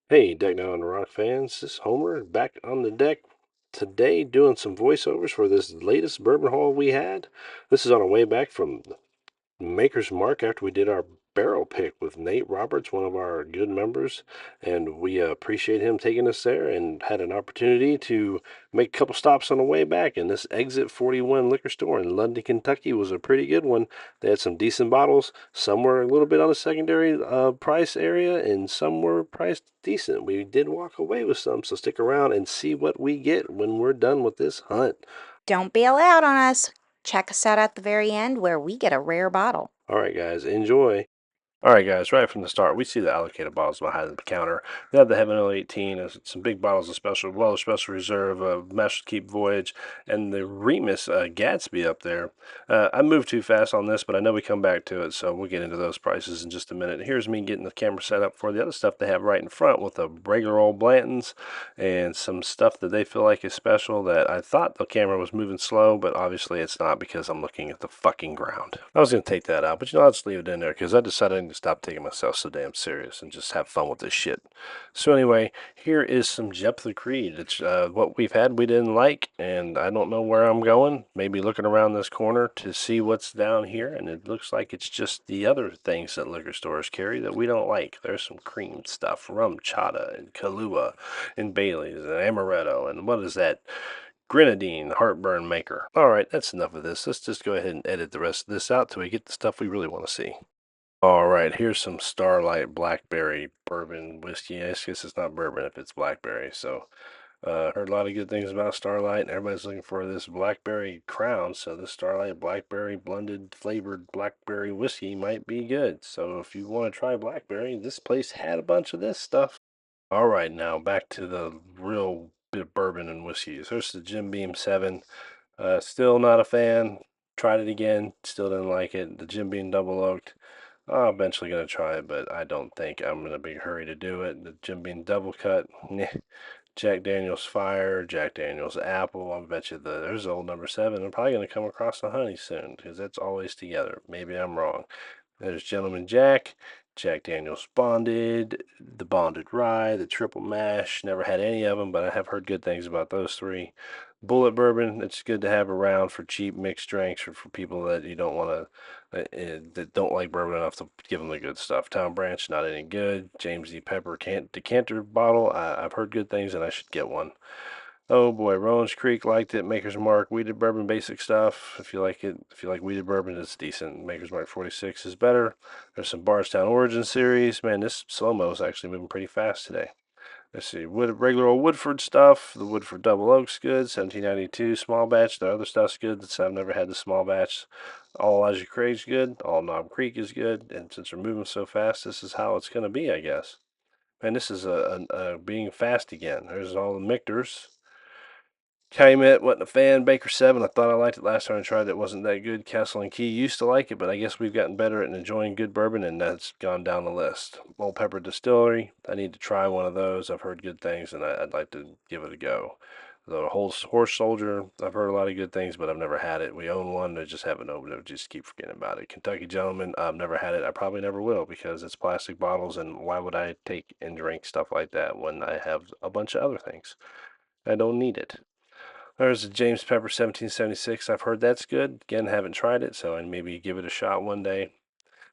Hey, Deck Now and Rock fans, this is Homer back on the deck today doing some voiceovers for this latest bourbon haul we had. This is on our way back from Maker's Mark after we did our barrel pick with Nate Roberts, one of our good members, and we appreciate him taking us there and had an opportunity to make a couple stops on the way back. And this Exit 41 liquor store in London, Kentucky was a pretty good one. They had some decent bottles. Some were a little bit on the secondary price area, and some were priced decent. We did walk away with some, so stick around and see what we get when we're done with this hunt. Don't bail out on us. Check us out at the very end where we get a rare bottle. All right, guys, enjoy. All right, guys, right from the start, we see the allocated bottles behind the counter. They have the Heaven 18, some big bottles of special, well, special reserve, Master Keep Voyage, and the Remus Gatsby up there. I moved too fast on this, but I know we come back to it, so we'll get into those prices in just a minute. Here's me getting the camera set up for the other stuff they have right in front with the regular old Blantons and some stuff that they feel like is special that I thought the camera was moving slow, but obviously it's not because I'm looking at the fucking ground. I was going to take that out, but I'll just leave it in there because I decided to stop taking myself so damn serious and just have fun with this shit. So anyway, here is some Jephtha Creed. It's what we've had we didn't like, and I don't know where I'm going. Maybe looking around this corner to see what's down here, and it looks like it's just the other things that liquor stores carry that we don't like. There's some cream stuff, rum chata and Kahlua and Bailey's and Amaretto, and what is that? Grenadine heartburn maker. Alright, that's enough of this. Let's just go ahead and edit the rest of this out till we get the stuff we really want to see. Alright, here's some Starlight Blackberry Bourbon whiskey. I guess it's not bourbon if it's blackberry. So, heard a lot of good things about Starlight, and everybody's looking for this blackberry crown. So, this Starlight Blackberry blended flavored blackberry whiskey might be good. So, if you want to try blackberry, this place had a bunch of this stuff. All right, now back to the real bit of bourbon and whiskeys. There's the Jim Beam 7. Still not a fan. Tried it again. Still didn't like it. The Jim Beam Double Oaked. I'm eventually going to try it, but I don't think I'm in a big hurry to do it. The Jim Beam Double Cut. Jack Daniels Fire. Jack Daniels Apple. I bet you there's old number 7. I'm probably going to come across the honey soon because that's always together. Maybe I'm wrong. There's Gentleman Jack, Jack Daniels Bonded, the Bonded Rye, the Triple Mash. Never had any of them, but I have heard good things about those three. Bullet Bourbon, it's good to have around for cheap mixed drinks or for people that you don't want to, that don't like bourbon enough to give them the good stuff. Town Branch, not any good. James D. Pepper decanter bottle, I've heard good things and I should get one. Oh boy, Rowan's Creek liked it. Maker's Mark, Weeded Bourbon, basic stuff. If you like it, if you like Weeded Bourbon, it's decent. Maker's Mark 46 is better. There's some Bardstown Origin series. Man, this slow-mo is actually moving pretty fast today. Let's see, regular old Woodford stuff. The Woodford Double Oak's good. 1792 small batch. The other stuff's good. I've never had the small batch. All Elijah Craig's good. All Knob Creek is good. And since we're moving so fast, this is how it's going to be, I guess. Man, this is a being fast again. There's all the Mictors. Calumet wasn't a fan. Baker 7, I thought I liked it last time I tried it. It wasn't that good. Castle and Key used to like it, but I guess we've gotten better at enjoying good bourbon, and that's gone down the list. Old Pepper Distillery, I need to try one of those. I've heard good things, and I'd like to give it a go. The Horse Soldier, I've heard a lot of good things, but I've never had it. We own one, I just haven't opened it. Just keep forgetting about it. Kentucky Gentleman, I've never had it. I probably never will because it's plastic bottles, and why would I take and drink stuff like that when I have a bunch of other things? I don't need it. There's a James Pepper 1776. I've heard that's good. Again, haven't tried it, so I maybe give it a shot one day.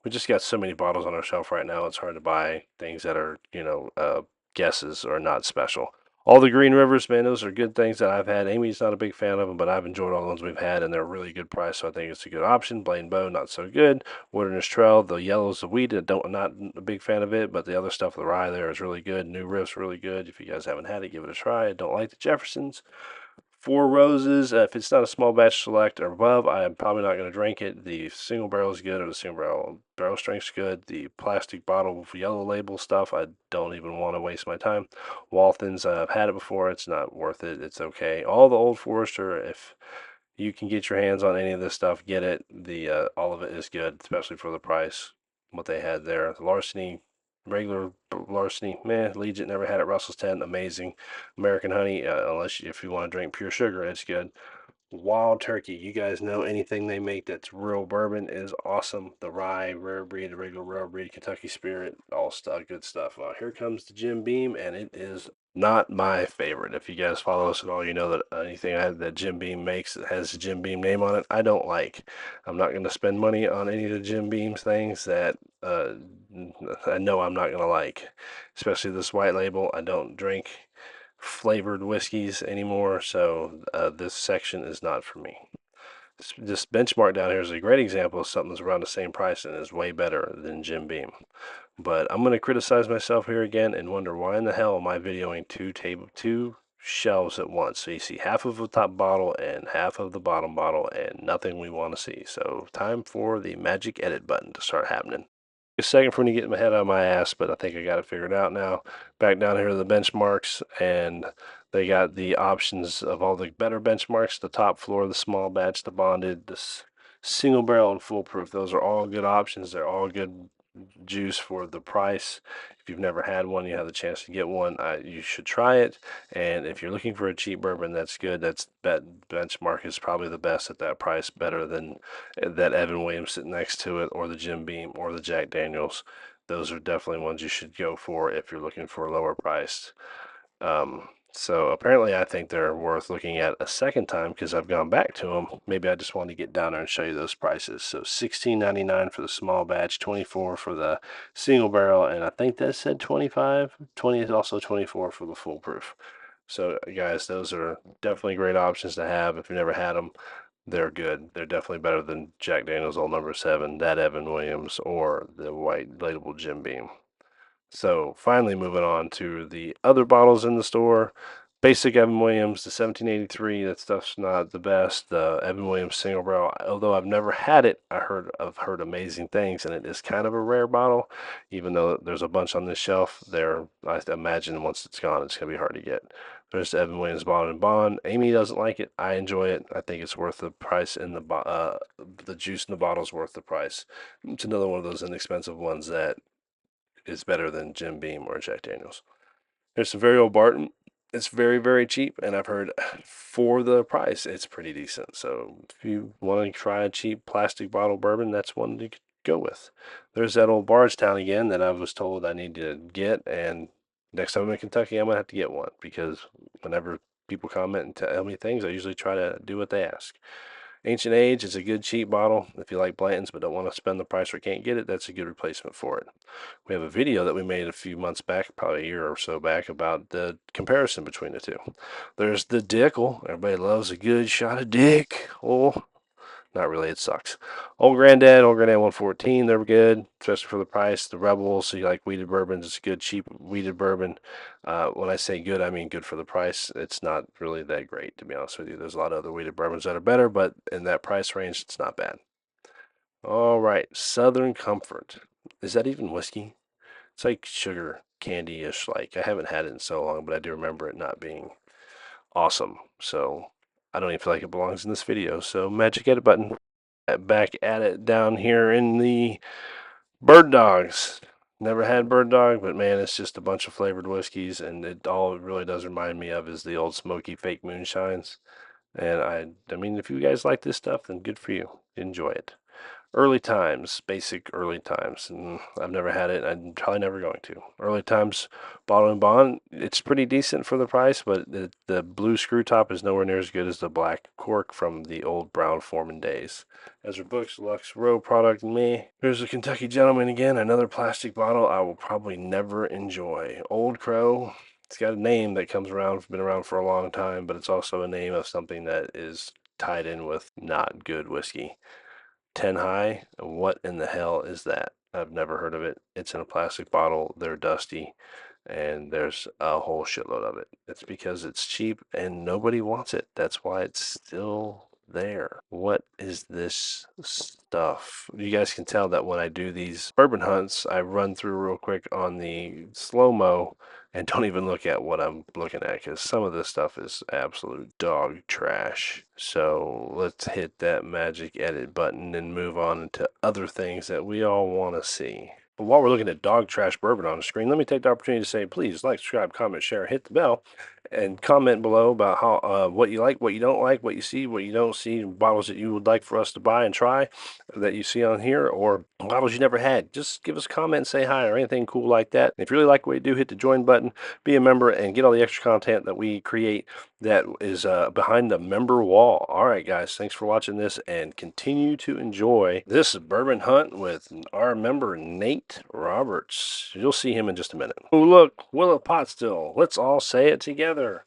We just got so many bottles on our shelf right now, it's hard to buy things that are, guesses or not special. All the Green Rivers, man, those are good things that I've had. Amy's not a big fan of them, but I've enjoyed all the ones we've had, and they're a really good price, so I think it's a good option. Blaine Bow, not so good. Wilderness Trail, the yellow's the wheat. Not a big fan of it, but the other stuff, the rye there is really good. New Riff's really good. If you guys haven't had it, give it a try. I don't like the Jeffersons. Four Roses, if it's not a small batch select or above, I'm probably not going to drink it. The single barrel is good, or the single barrel strength's good. The plastic bottle yellow label stuff, I don't even want to waste my time. Waltons, I've had it before. It's not worth it. It's okay. All the Old Forester, if you can get your hands on any of this stuff, get it. The all of it is good, especially for the price. What they had there, the Larceny, regular Larceny, meh. Legion never had it. Russell's 10, amazing. American Honey, if you want to drink pure sugar, it's good. Wild Turkey. You guys know anything they make that's real bourbon is awesome. The rye, rare breed, the regular rare breed, Kentucky Spirit, all stuff, good stuff. Here comes the Jim Beam, and it is not my favorite. If you guys follow us at all, you know that anything that Jim Beam makes that has the Jim Beam name on it, I don't like. I'm not going to spend money on any of the Jim Beam's things that I know I'm not going to like, especially this white label. I don't drink flavored whiskeys anymore, so this section is not for me. This benchmark down here is a great example of something that's around the same price and is way better than Jim Beam. But I'm going to criticize myself here again and wonder why in the hell am I videoing two shelves at once. So you see half of the top bottle and half of the bottom bottle and nothing we want to see. So time for the magic edit button to start happening. A second for me to get my head out of my ass, but I think I got it figured out now. Back down here are the benchmarks, and they got the options of all the better benchmarks. The top floor, the small batch, the bonded, the single barrel, and foolproof. Those are all good options. They're all good juice for the price. If you've never had one, you have the chance to get one. You should try it. And if you're looking for a cheap bourbon, that's good. That benchmark is probably the best at that price, better than that Evan Williams sitting next to it, or the Jim Beam, or the Jack Daniels. Those are definitely ones you should go for if you're looking for a lower price. So apparently I think they're worth looking at a second time because I've gone back to them. Maybe I just want to get down there and show you those prices. So $16.99 for the small batch, 24 for the single barrel, and I think that said 25. 20 is also 24 for the foolproof. So guys, those are definitely great options to have if you've never had them. They're good. They're definitely better than Jack Daniel's Old Number 7, that Evan Williams, or the white label Jim Beam. So finally moving on to the other bottles in the store. Basic Evan Williams, the 1783, that stuff's not the best. The Evan Williams single barrel, although I've never had it, I've heard amazing things, and it is kind of a rare bottle. Even though there's a bunch on this shelf, I imagine once it's gone, it's gonna be hard to get. There's the Evan Williams Bottled and Bond. Amy doesn't like it. I enjoy it. I think it's worth the price, and the juice in the bottle is worth the price. It's another one of those inexpensive ones that is better than Jim Beam or Jack Daniels. There's some very old Barton. It's very, very cheap, and I've heard for the price, it's pretty decent. So if you want to try a cheap plastic bottle bourbon, that's one you could go with. There's that old Bardstown again that I was told I need to get, and next time I'm in Kentucky, I'm gonna have to get one because whenever people comment and tell me things, I usually try to do what they ask. Ancient Age is a good cheap bottle. If you like Blanton's but don't want to spend the price or can't get it, that's a good replacement for it. We have a video that we made a few months back, probably a year or so back, about the comparison between the two. There's the Dickel. Everybody loves a good shot of Dick. Oh, not really, it sucks. Old Granddad 114, they're good, especially for the price. The Rebels, so you like weeded bourbons, it's good, cheap weeded bourbon. When I say good, I mean good for the price. It's not really that great, to be honest with you. There's a lot of other weeded bourbons that are better, but in that price range, it's not bad. All right, Southern Comfort. Is that even whiskey? It's like sugar candy-ish. Like I haven't had it in so long, but I do remember it not being awesome. So I don't even feel like it belongs in this video. So magic edit button. Back at it down here in the Bird Dogs. Never had Bird Dog, but man, it's just a bunch of flavored whiskeys, and all it really does remind me of is the old smoky fake moonshines. And I mean, if you guys like this stuff, then good for you. Enjoy it. Early Times, basic Early Times. And I've never had it. I'm probably never going to. Early Times Bottle and Bond, it's pretty decent for the price, but the blue screw top is nowhere near as good as the black cork from the old Brown Forman days. Ezra Books, Lux Row product, me. Here's a Kentucky Gentleman again, another plastic bottle I will probably never enjoy. Old Crow, it's got a name that comes around, been around for a long time, but it's also a name of something that is tied in with not good whiskey. 10 high. What in the hell is that? I've never heard of it. It's in a plastic bottle. They're dusty, and there's a whole shitload of it. It's because it's cheap and nobody wants it. That's why it's still there. What is this stuff? You guys can tell that when I do these bourbon hunts, I run through real quick on the slow-mo and don't even look at what I'm looking at because some of this stuff is absolute dog trash. So let's hit that magic edit button and move on into other things that we all want to see. But while we're looking at dog trash bourbon on the screen, let me take the opportunity to say, please like, subscribe, comment, share, hit the bell, and comment below about how what you like, what you don't like, what you see, what you don't see, bottles that you would like for us to buy and try that you see on here, or bottles you never had. Just give us a comment and say hi or anything cool like that. If you really like what you do, hit the join button, be a member, and get all the extra content that we create that is behind the member wall. All right, guys, thanks for watching this, and continue to enjoy this bourbon hunt with our member Nate Roberts. You'll see him in just a minute. Oh, look, Willow Pot Still. Let's all say it together.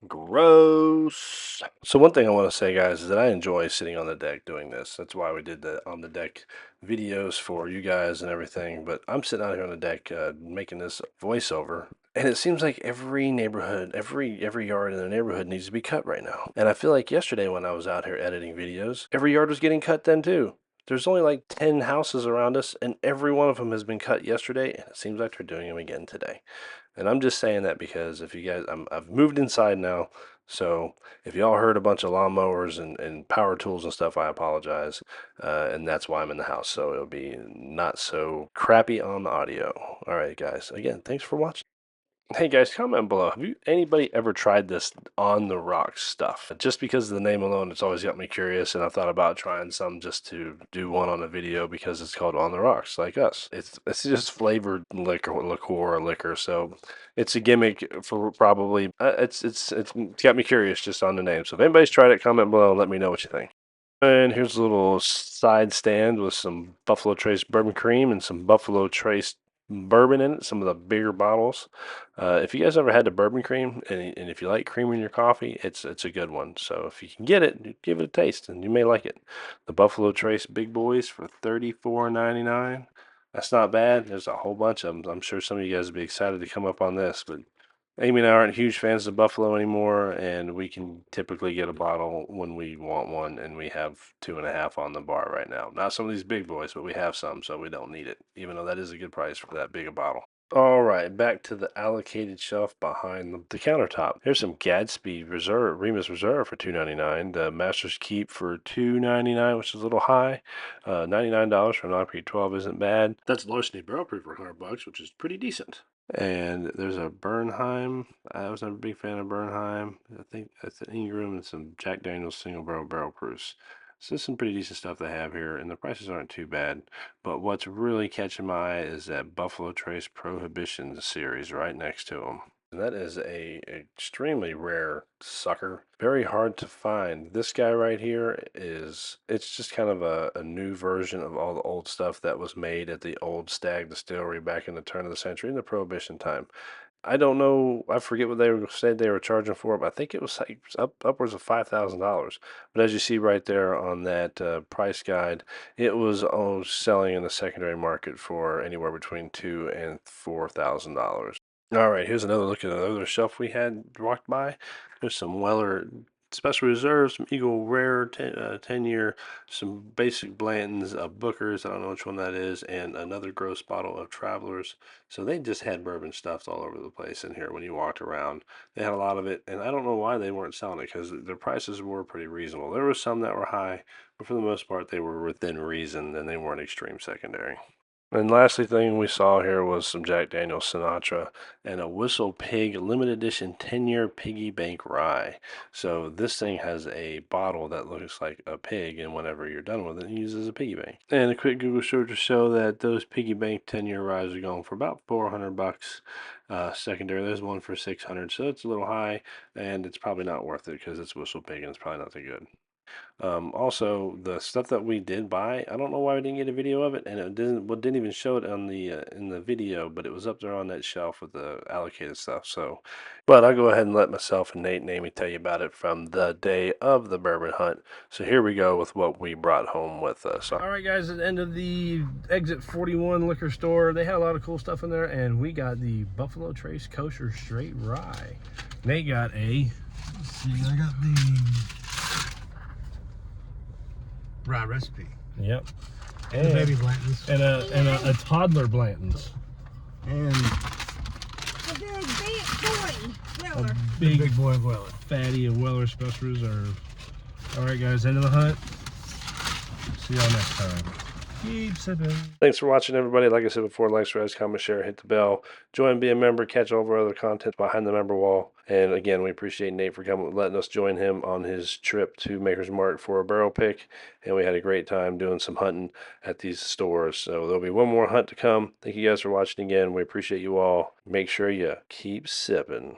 Gross. So one thing I want to say, guys, is that I enjoy sitting on the deck doing this. That's why we did the on the deck videos for you guys and everything. But I'm sitting out here on the deck making this voiceover, and it seems like every neighborhood, every yard in the neighborhood needs to be cut right now. And I feel like yesterday when I was out here editing videos, every yard was getting cut then too. There's only like 10 houses around us, and every one of them has been cut yesterday, and it seems like they're doing them again today. And I'm just saying that because if you guys, I've moved inside now, so if y'all heard a bunch of lawnmowers and power tools and stuff, I apologize. And that's why I'm in the house, so it'll be not so crappy on the audio. All right, guys. Again, thanks for watching. Hey guys, comment below. Have you anybody ever tried this on the rocks stuff? Just because of the name alone, it's always got me curious, and I thought about trying some just to do one on a video because it's called On the Rocks, like us. It's just flavored liqueur or liquor, so it's a gimmick for probably. It's got me curious just on the name. So if anybody's tried it, comment below and let me know what you think. And here's a little side stand with some Buffalo Trace bourbon cream and some Buffalo Trace bourbon in it, some of the bigger bottles. If you guys ever had the bourbon cream, and if you like cream in your coffee, it's a good one. So if you can get it, give it a taste, and you may like it. The Buffalo Trace Big Boys for $34.99. That's not bad. There's a whole bunch of them. I'm sure some of you guys would be excited to come up on this, but Amy and I aren't huge fans of Buffalo anymore, and we can typically get a bottle when we want one, and we have 2.5 on the bar right now. Not some of these big boys, but we have some, so we don't need it, even though that is a good price for that big a bottle. All right, back to the allocated shelf behind the countertop. Here's some Gadsby Reserve, Remus Reserve for $2.99. The Master's Keep for $2.99, which is a little high. $99 for an RP 12 isn't bad. That's Larceny Barrel Proof for $100, which is pretty decent. And there's a Bernheim. I was never a big fan of Bernheim. I think that's an Ingram and some Jack Daniel's single barrel proofs. So there's some pretty decent stuff they have here, and the prices aren't too bad. But what's really catching my eye is that Buffalo Trace Prohibition series right next to them. And that is a extremely rare sucker. Very hard to find. This guy right here it's just kind of a new version of all the old stuff that was made at the old Stag Distillery back in the turn of the century in the Prohibition time. I don't know. I forget what they said they were charging for it, but I think it was like upwards of $5,000. But as you see right there on that price guide, it was selling in the secondary market for anywhere between $2,000 and $4,000. All right, here's another look at another shelf we had walked by. There's some Weller Special Reserve, some Eagle Rare 10-year, some basic Blantons, Booker's, I don't know which one that is, and another gross bottle of Travelers. So they just had bourbon stuffed all over the place in here when you walked around. They had a lot of it, and I don't know why they weren't selling it because their prices were pretty reasonable. There were some that were high, but for the most part, they were within reason and they weren't extreme secondary. And lastly thing we saw here was some Jack Daniel's Sinatra and a Whistle Pig limited edition 10-year piggy bank rye. So this thing has a bottle that looks like a pig, and whenever you're done with it, it uses a piggy bank. And a quick Google search will show that those piggy bank 10-year ryes are going for about $400. Secondary, there's one for $600, so it's a little high, and it's probably not worth it because it's Whistle Pig and it's probably not that good. Also, the stuff that we did buy, I don't know why we didn't get a video of it, and it didn't even show it on the in the video, but it was up there on that shelf with the allocated stuff. So, but I'll go ahead and let myself and Nate and Amy tell you about it from the day of the bourbon hunt. So here we go with what we brought home with us. All right, guys, at the end of the Exit 41 liquor store, they had a lot of cool stuff in there, and we got the Buffalo Trace Kosher Straight Rye. Nate got a. Let's see, I got the rye recipe. Yep. And the baby Blantons. And a toddler Blanton's. And A big boy Weller. big boy Weller. Fatty of Weller Special Reserve. All right, guys, end of the hunt. See y'all next time. Keep sipping. Thanks for watching, everybody. Like I said before, like, subscribe, comment, share, hit the bell. Join, be a member, catch all of our other content behind the member wall. And again, we appreciate Nate for coming, letting us join him on his trip to Maker's Mark for a barrel pick. And we had a great time doing some hunting at these stores. So there'll be one more hunt to come. Thank you guys for watching again. We appreciate you all. Make sure you keep sipping.